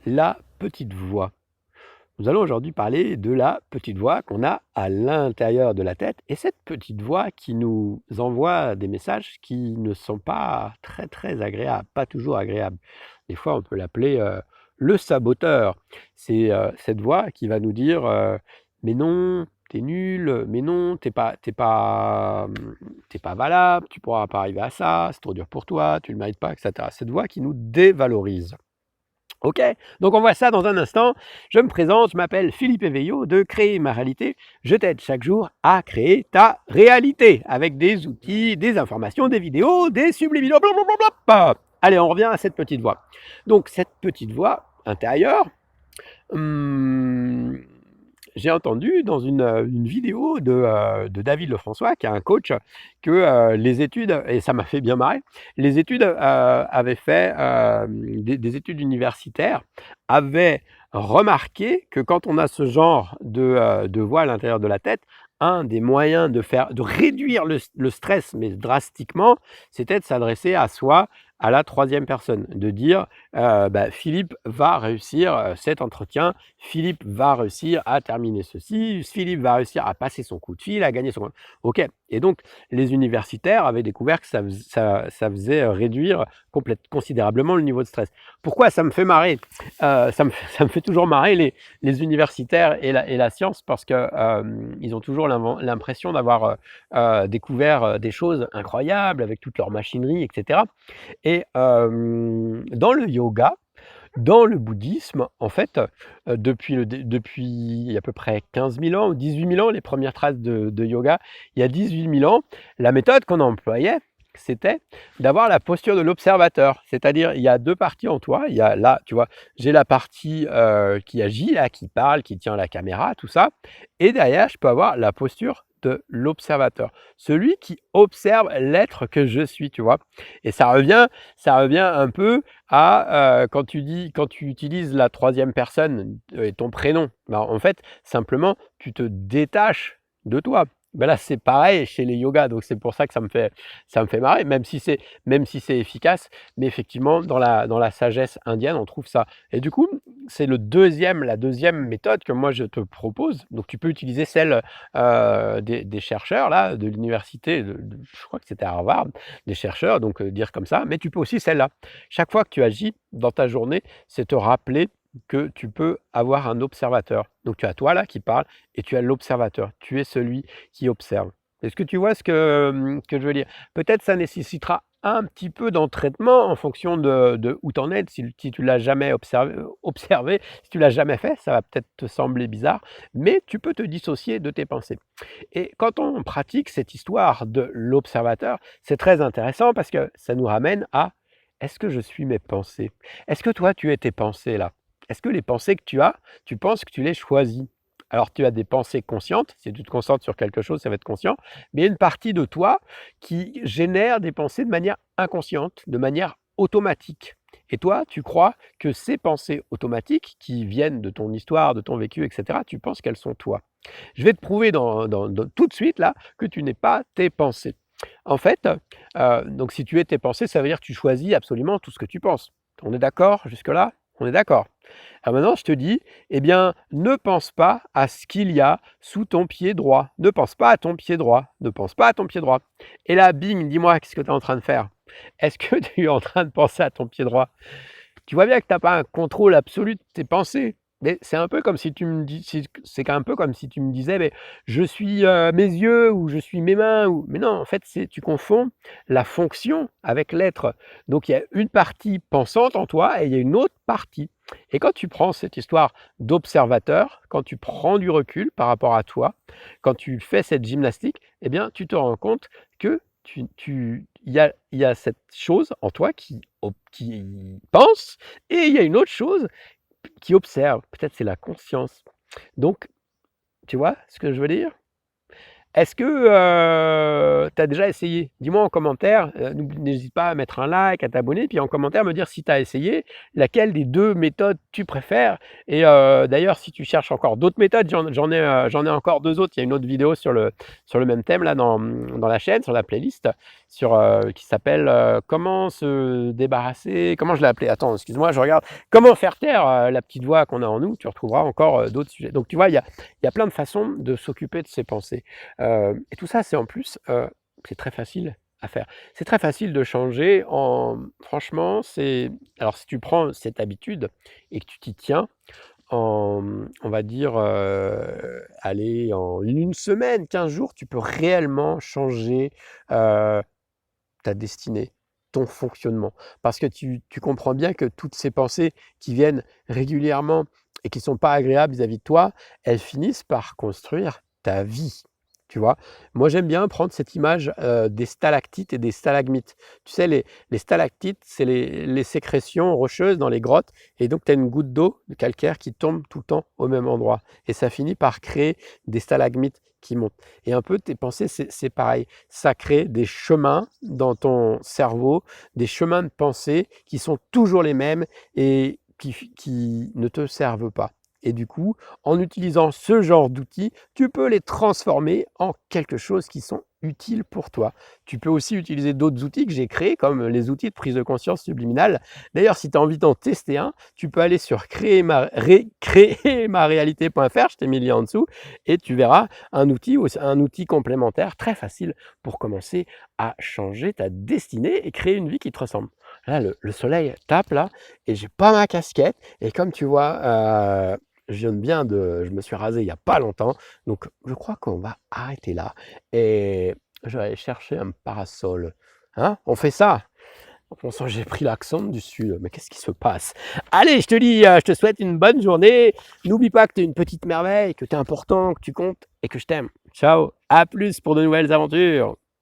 la petite voix. Nous allons aujourd'hui parler de la petite voix qu'on a à l'intérieur de la tête et cette petite voix qui nous envoie des messages qui ne sont pas très agréables, pas toujours agréables. Des fois, on peut l'appeler le saboteur. C'est cette voix qui va nous dire mais non, t'es nul, mais non, t'es pas valable, tu pourras pas arriver à ça, c'est trop dur pour toi, tu le mérites pas, etc. Cette voix qui nous dévalorise. OK, donc on voit ça dans un instant. Je me présente, je m'appelle Philippe Eveillot de Créer ma réalité. Je t'aide chaque jour à créer ta réalité avec des outils, des informations, des vidéos, des subliminaux, blablabla. Allez, on revient à cette petite voix. Donc cette petite voix intérieure, hum, j'ai entendu dans une vidéo de David Lefrançois, qui est un coach, que les études, et ça m'a fait bien marrer, les études avaient fait, des études universitaires, avaient remarqué que quand on a ce genre de voix à l'intérieur de la tête, un des moyens de réduire le stress, mais drastiquement, c'était de s'adresser à soi, à la troisième personne, de dire Philippe va réussir cet entretien, Philippe va réussir à terminer ceci, Philippe va réussir à passer son coup de fil, à gagner son... Ok, et donc les universitaires avaient découvert que ça faisait réduire considérablement le niveau de stress. Pourquoi ça me fait marrer ça me fait toujours marrer les universitaires et la science parce que ils ont toujours l'impression d'avoir découvert des choses incroyables avec toute leur machinerie, etc. Et dans le yoga, dans le bouddhisme, en fait, depuis à peu près 15 000 ans ou 18 000 ans, les premières traces de yoga, il y a 18 000 ans, la méthode qu'on employait, c'était d'avoir la posture de l'observateur. C'est-à-dire, il y a deux parties en toi. Il y a là, tu vois, j'ai la partie qui agit, là, qui parle, qui tient la caméra, tout ça. Et derrière, je peux avoir la posture de l'observateur. Celui qui observe l'être que je suis, tu vois. Et ça revient un peu à quand tu utilises la troisième personne et ton prénom, ben, en fait, simplement, tu te détaches de toi. Ben là, c'est pareil chez les yogas, donc c'est pour ça que ça me fait marrer, même si c'est efficace, mais effectivement, dans la sagesse indienne, on trouve ça. Et du coup, c'est la deuxième méthode que moi je te propose. Donc, tu peux utiliser celle des chercheurs là, de l'université, je crois que c'était à Harvard, des chercheurs, donc dire comme ça, mais tu peux aussi celle-là. Chaque fois que tu agis dans ta journée, c'est te rappeler que tu peux avoir un observateur. Donc tu as toi là qui parle et tu as l'observateur. Tu es celui qui observe. Est-ce que tu vois que je veux dire? Peut-être ça nécessitera un petit peu d'entraînement en fonction de où tu en es. Si tu l'as jamais observé, si tu l'as jamais fait, ça va peut-être te sembler bizarre, mais tu peux te dissocier de tes pensées. Et quand on pratique cette histoire de l'observateur, c'est très intéressant parce que ça nous ramène à: est-ce que je suis mes pensées? Est-ce que toi, tu es tes pensées là? Est-ce que les pensées que tu as, tu penses que tu les choisis? Alors tu as des pensées conscientes, si tu te concentres sur quelque chose, ça va être conscient, mais il y a une partie de toi qui génère des pensées de manière inconsciente, de manière automatique. Et toi, tu crois que ces pensées automatiques qui viennent de ton histoire, de ton vécu, etc., tu penses qu'elles sont toi. Je vais te prouver tout de suite là que tu n'es pas tes pensées. En fait, donc si tu es tes pensées, ça veut dire que tu choisis absolument tout ce que tu penses. On est d'accord jusque-là? On est d'accord. Alors maintenant, je te dis, eh bien, ne pense pas à ce qu'il y a sous ton pied droit. Ne pense pas à ton pied droit. Ne pense pas à ton pied droit. Et là, bing, dis-moi, qu'est-ce que tu es en train de faire? Est-ce que tu es en train de penser à ton pied droit? Tu vois bien que tu as pas un contrôle absolu de tes pensées. Mais c'est un peu comme si tu me dis, c'est un peu comme si tu me disais, mais je suis mes yeux ou je suis mes mains ou. Mais non, en fait, tu confonds la fonction avec l'être. Donc il y a une partie pensante en toi et il y a une autre partie. Et quand tu prends cette histoire d'observateur, quand tu prends du recul par rapport à toi, quand tu fais cette gymnastique, eh bien, tu te rends compte que il y a cette chose en toi qui pense et il y a une autre chose qui observe. Peut-être c'est la conscience. Donc, tu vois ce que je veux dire? Est-ce que tu as déjà essayé? Dis-moi en commentaire, n'hésite pas à mettre un like, à t'abonner, puis en commentaire me dire si tu as essayé, laquelle des 2 méthodes tu préfères et d'ailleurs si tu cherches encore d'autres méthodes, j'en ai encore 2 autres. Il y a une autre vidéo sur le même thème là dans la chaîne, sur la playlist, qui s'appelle, «Comment se débarrasser», comment je l'ai appelé? Attends, excuse-moi, je regarde. «Comment faire taire, la petite voix qu'on a en nous». Tu retrouveras encore, d'autres sujets. Donc tu vois, il y a plein de façons de s'occuper de ses pensées. Et tout ça, c'est en plus, c'est très facile à faire. C'est très facile de changer franchement, alors si tu prends cette habitude et que tu t'y tiens, on va dire, allez, en une semaine, 15 jours, tu peux réellement changer, heu, ta destinée, ton fonctionnement. Parce que tu comprends bien que toutes ces pensées qui viennent régulièrement et qui ne sont pas agréables vis-à-vis de toi, elles finissent par construire ta vie. Tu vois? Moi, j'aime bien prendre cette image, des stalactites et des stalagmites. Tu sais, les stalactites, c'est les sécrétions rocheuses dans les grottes et donc tu as une goutte d'eau, de calcaire qui tombe tout le temps au même endroit et ça finit par créer des stalagmites qui montent et un peu tes pensées, c'est pareil. Ça crée des chemins dans ton cerveau, des chemins de pensée qui sont toujours les mêmes et qui ne te servent pas. Et du coup, en utilisant ce genre d'outils, tu peux les transformer en quelque chose qui sont utiles pour toi. Tu peux aussi utiliser d'autres outils que j'ai créés, comme les outils de prise de conscience subliminale. D'ailleurs, si tu as envie d'en tester un, tu peux aller sur créermaréalité.fr, je t'ai mis le lien en dessous, et tu verras un outil complémentaire très facile pour commencer à changer ta destinée et créer une vie qui te ressemble. Là, le soleil tape là, et j'ai pas ma casquette, et comme tu vois, je me suis rasé il y a pas longtemps, donc je crois qu'on va arrêter là et je vais aller chercher un parasol. Hein? On fait ça? Bon sang, j'ai pris l'accent du sud, mais qu'est-ce qui se passe? Allez, je te dis, je te souhaite une bonne journée. N'oublie pas que tu es une petite merveille, que tu es important, que tu comptes et que je t'aime. Ciao, à plus pour de nouvelles aventures.